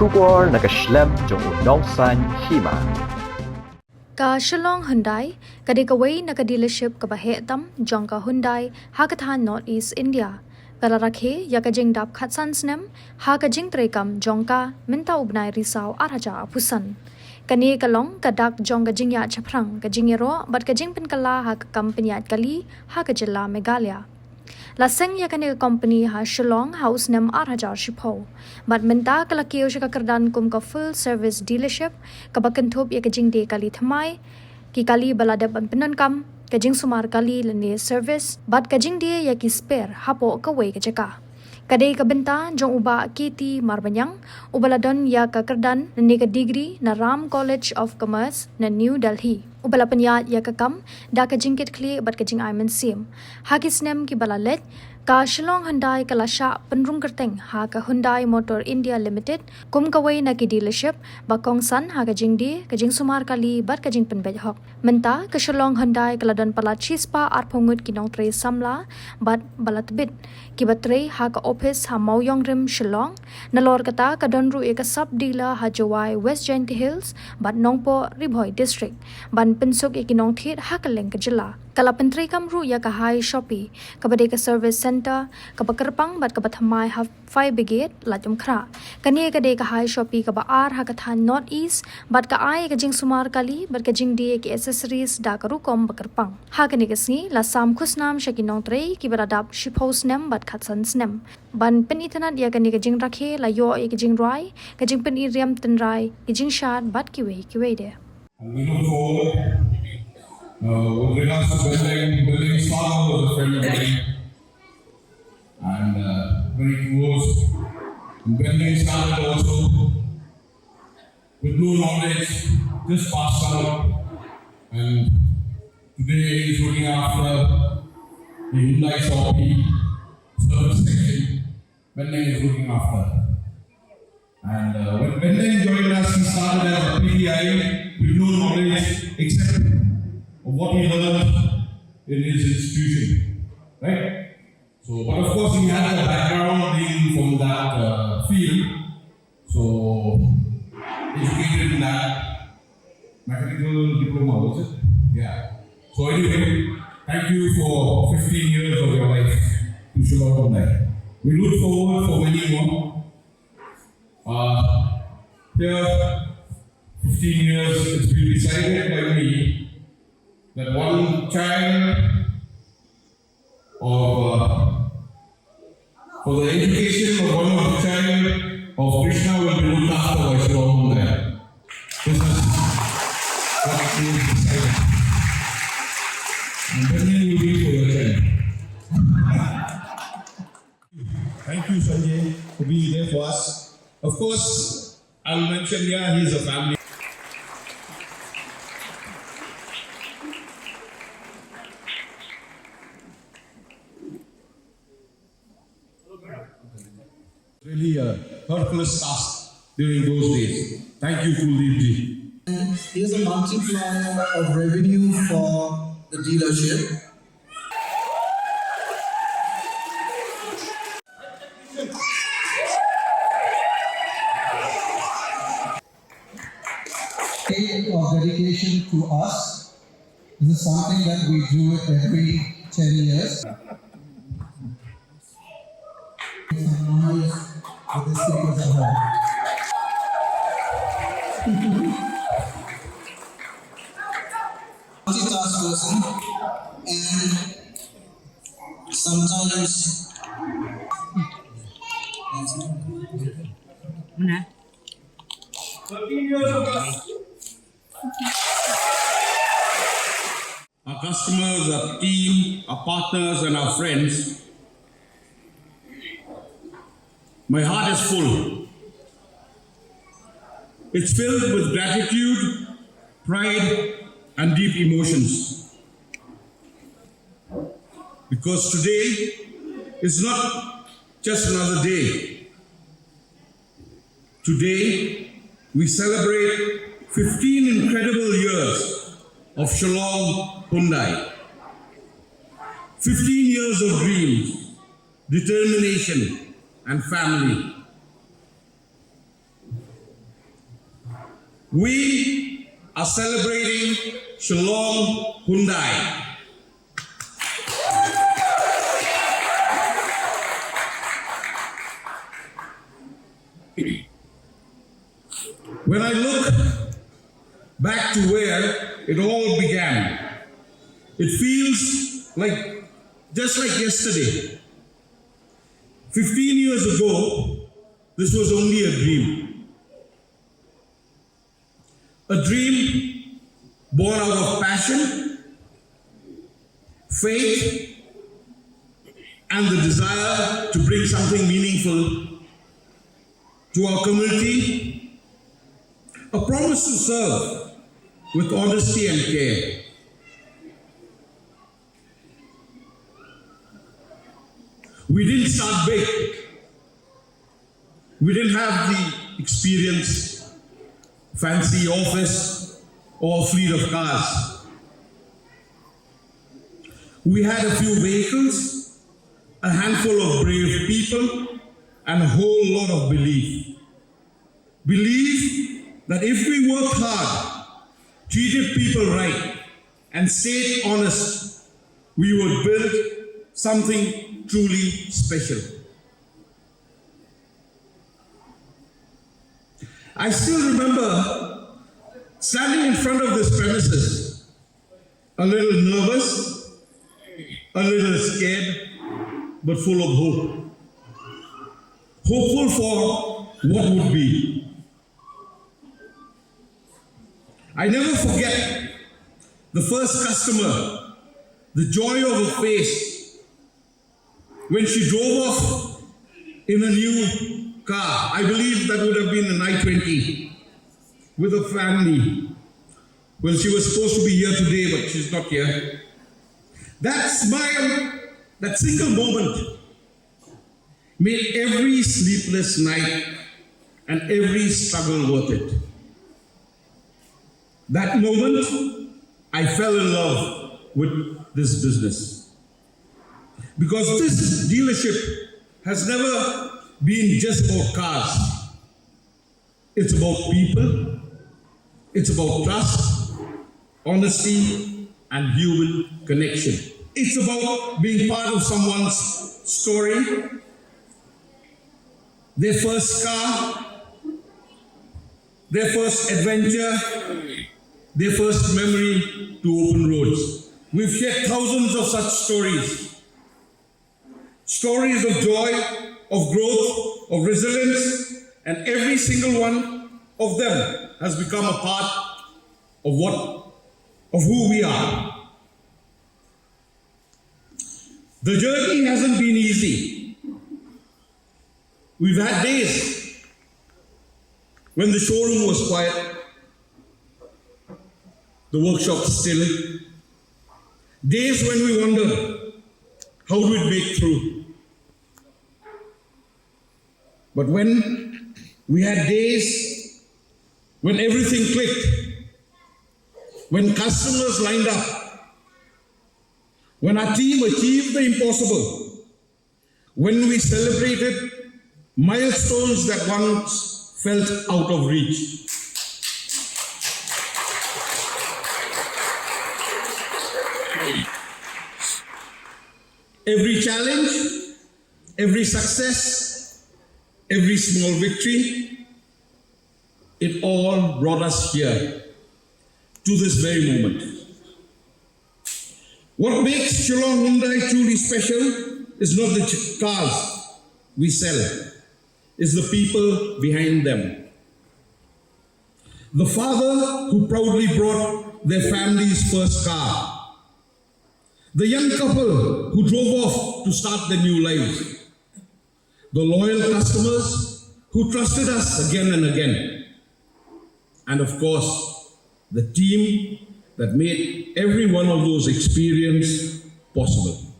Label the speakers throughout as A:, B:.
A: Shugor na ka Snem jong unong san Hima.
B: Ka Shillong Hyundai, kadikaway na ka dealership ka bahetam jong ka Hyundai hakathan North East India. Kala Rakhe ya ka jing dap khatsan Snem ha ka jing trekam jong ka minta ubnai risau araja apusan. Kani kalong kadak jong ka jing ya chaprang ka jingero bat ka jing penkala ha ka kampanyat kali ha ka jilla Meghalaya. Laseng ya kani company ha Shillong house Snem araja shipo. Bat minta kalakio siya kakardan kum ka full service dealership ka bakantop ya ka jing de kali thamai ki kali baladap an penankam kajing sumar kali lani service bat kajing dia ya ki spare hapo kawai ka jaka kadai ka benta jong uba Kynthih marbanyang ubaladon ya ka kardan lani ka degree na Ram College of Commerce na New Delhi ubala panyat ya ka kam da ka jingkit kli bat kajing aiman sim haki Snem ki balalet ka Shillong Hyundai kalasha penrung kerteng ha ka Hyundai Motor India Limited kum kawai na ki dealership bakong san ha ka jing di ka jing sumar kali bat ka jing penbej hok menta ka Shillong Hyundai kaladon pala chispa arphongut ki nong tre samla bat balatbit ki batre ha ka office ha Mawyong rim Shillong nalor kata ka don ru ka sub dealer ha Jawai West Jingkynjoh Hills bat nongpo Ribhoi district ban pensuk ki nong thit ha ka leng ka jilla kala pentri kam ru ya ka high Shopee ka bade ka service center ka bakarpang bat ka bathamai ha fire brigade lajum khra kani ka de ka high Shopee ka ba ar ha ka than North East bat ka ai ka jing sumar kali bat ka jing de ki accessories da ka ru kom bakarpang ha kani ka sni la sam khusnam shakinong tre ki baradap shipho Snem bat khatsan Snem ban pen ithanat ya kani ka jing Rakhe la yo ka jing rai ka jing pen i riam tan rai ki jing shat bat ki we de
C: we look forward with regards to building Snem was a friend of mine, and very close. Building started also with no knowledge, just passed out, and today he's looking after the Hyundai Shopee service section. Bending is looking after. And when Bending joined us, he started as a PDI with no knowledge except of what he learned in his institution, right? So, but of course, he had a background being from that field, so educated in that mechanical diploma, was it? Yeah. So anyway, thank you for 15 years of your life to Shillong Hyundai. We look forward for many more. Here, 15 years, it's been decided by me that one child of for the education of one of the child of Krishna will be looked after by Shillong Hyundai. This is what it is decided. And then you will be for your child.
D: Thank you, Sanjay, for being there for us. Of course, I'll mention here he's a family. Really a Hercules task during those days. Thank you, Kuldeep ji.
E: He is a multiplier of revenue for the dealership. Of dedication to us. This is something that we do every 10 years. With the speakers at home. Multitask person, and sometimes
C: 13 years of us. Our customers, our team, our partners, and our friends. My heart is full. It's filled with gratitude, pride, and deep emotions. Because today is not just another day. Today, we celebrate 15 incredible years of Shillong Hyundai. 15 years of dreams, determination, and family.
D: we are celebrating Shillong Hyundai. When I look back to where it all began, it feels like just like yesterday. 15 years ago, this was only a dream. A dream born out of passion, faith, and the desire to bring something meaningful to our community, a promise to serve with honesty and care. We didn't start big. We didn't have the experience, fancy office, or fleet of cars. We had a few vehicles, a handful of brave people, and a whole lot of belief. Belief that if we worked hard, treated people right, and stayed honest, we would build something truly special. I still remember standing in front of this premises, a little nervous, a little scared, but full of hope. Hopeful for what would be. I never forget the first customer, the joy of her face when she drove off in a new car. I believe that would have been an I-20 with a family. Well, she was supposed to be here today, but she's not here. That smile, that single moment, made every sleepless night and every struggle worth it. That moment, I fell in love with this business. Because this dealership has never been just about cars. It's about people, it's about trust, honesty, and human connection. It's about being part of someone's story, their first car, their first adventure, their first memory to open roads. We've shared thousands of such stories. Stories of joy, of growth, of resilience, and every single one of them has become a part of who we are. The journey hasn't been easy. We've had days when the showroom was quiet, the workshop still. Days when we wondered, how do we make through? But when we had days when everything clicked, when customers lined up, when our team achieved the impossible, when we celebrated milestones that once felt out of reach. Every challenge, every success, every small victory, it all brought us here to this very moment. What makes Shillong Hyundai truly special is not the cars we sell, it's the people behind them. The father who proudly brought their family's first car. The young couple who drove off to start their new lives. The loyal customers who trusted us again and again. And of course, the team that made every one of those experiences possible.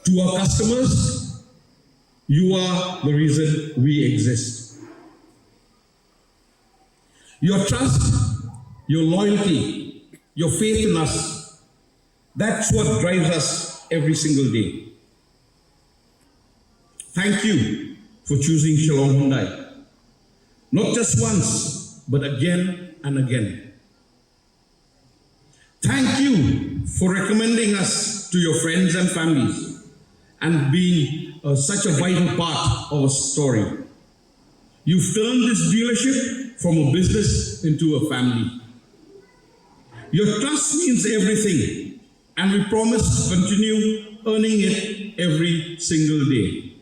D: To our customers, you are the reason we exist. Your trust, your loyalty, your faith in us, that's what drives us every single day. Thank you for choosing Shillong Hyundai. not just once, but again and again. Thank you for recommending us to your friends and families and being such a vital part of our story. You've turned this dealership from a business into a family. Your trust means everything, and we promise to continue earning it every single day.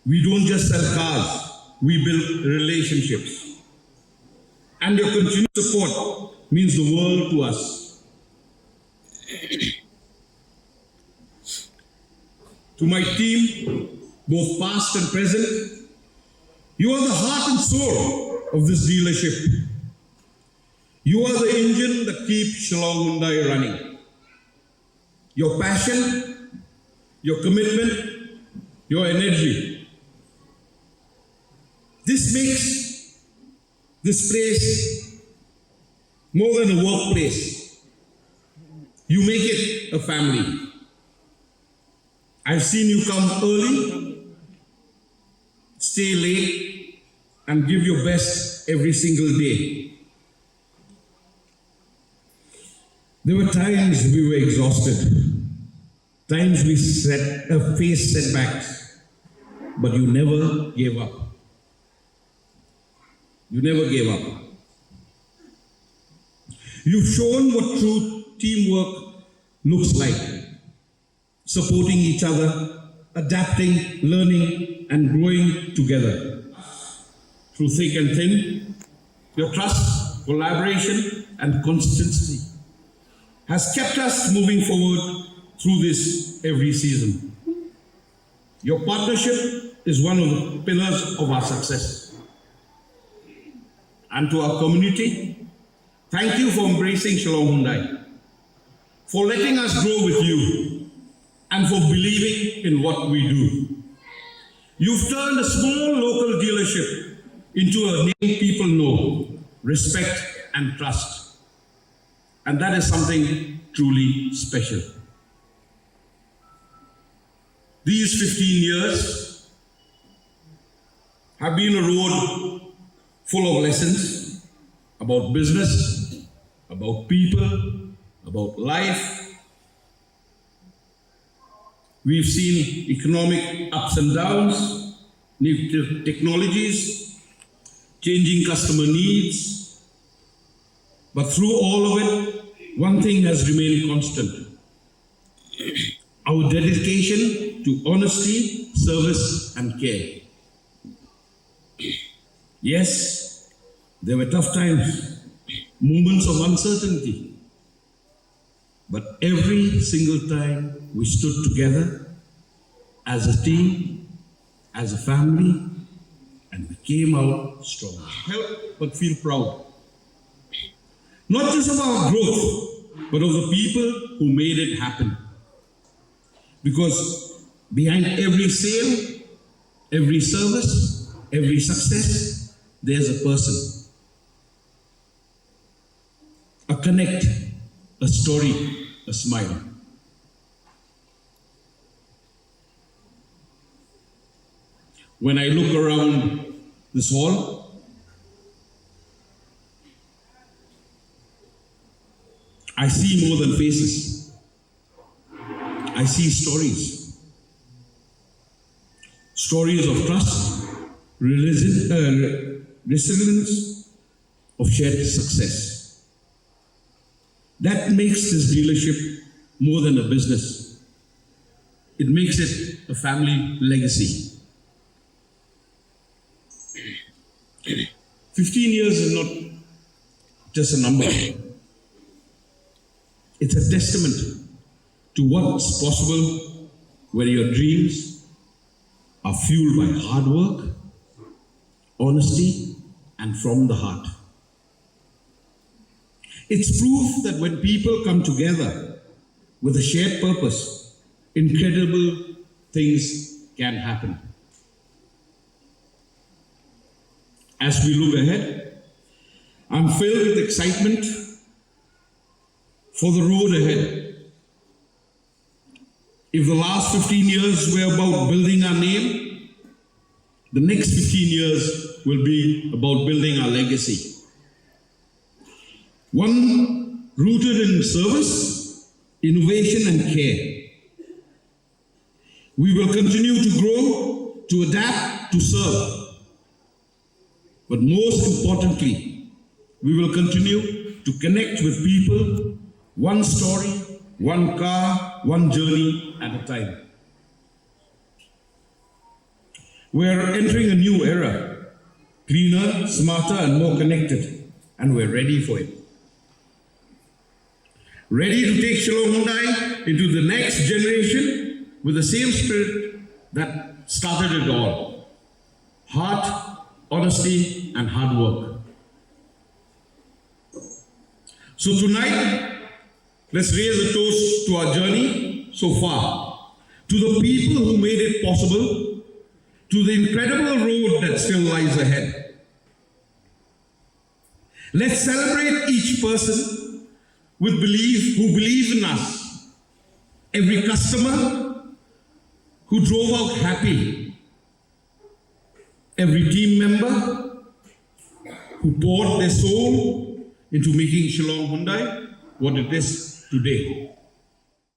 D: We don't just sell cars, we build relationships. And your continued support means the world to us. To my team, both past and present, you are the heart and soul of this dealership. You are the engine that keeps Shillong Hyundai running. Your passion, your commitment, your energy. This makes this place more than a workplace. You make it a family. I've seen you come early, stay late, and give your best every single day. There were times we were exhausted, times we faced setbacks, but you never gave up. You never gave up. You've shown what true teamwork looks like. Supporting each other, adapting, learning, and growing together. Through thick and thin, your trust, collaboration, and consistency has kept us moving forward through this every season. Your partnership is one of the pillars of our success. And to our community, thank you for embracing Shillong Hyundai, for letting us grow with you, and for believing in what we do. You've turned a small local dealership into a name people know, respect, and trust. And that is something truly special. These 15 years have been a road full of lessons about business, about people, about life. We've seen economic ups and downs, new technologies, changing customer needs. But through all of it, one thing has remained constant. Our dedication to honesty, service, and care. Yes, there were tough times, moments of uncertainty. But every single time we stood together as a team, as a family, and we came out strong. Help but feel proud. Not just of our growth, but of the people who made it happen. Because behind every sale, every service, every success, there's a person. A connect, a story, a smile. When I look around this hall, I see more than faces. I see stories. Stories of trust, resilience, of shared success. That makes this dealership more than a business. It makes it a family legacy. 15 years is not just a number. It's a testament to what's possible when your dreams are fueled by hard work, honesty, and from the heart. It's proof that when people come together with a shared purpose, incredible things can happen. As we look ahead, I'm filled with excitement for the road ahead. If the last 15 years were about building our name, the next 15 years will be about building our legacy. One rooted in service, innovation, and care. We will continue to grow, to adapt, to serve. But most importantly, we will continue to connect with people, one story, one car, one journey at a time. We are entering a new era, cleaner, smarter, and more connected, and we're ready for it. Ready to take Shillong Hyundai into the next generation with the same spirit that started it all. Heart, honesty, and hard work. So tonight, let's raise a toast to our journey so far, to the people who made it possible, to the incredible road that still lies ahead. Let's celebrate each person who believes in us. Every customer who drove out happy. Every team member who poured their soul into making Shillong Hyundai what it is today.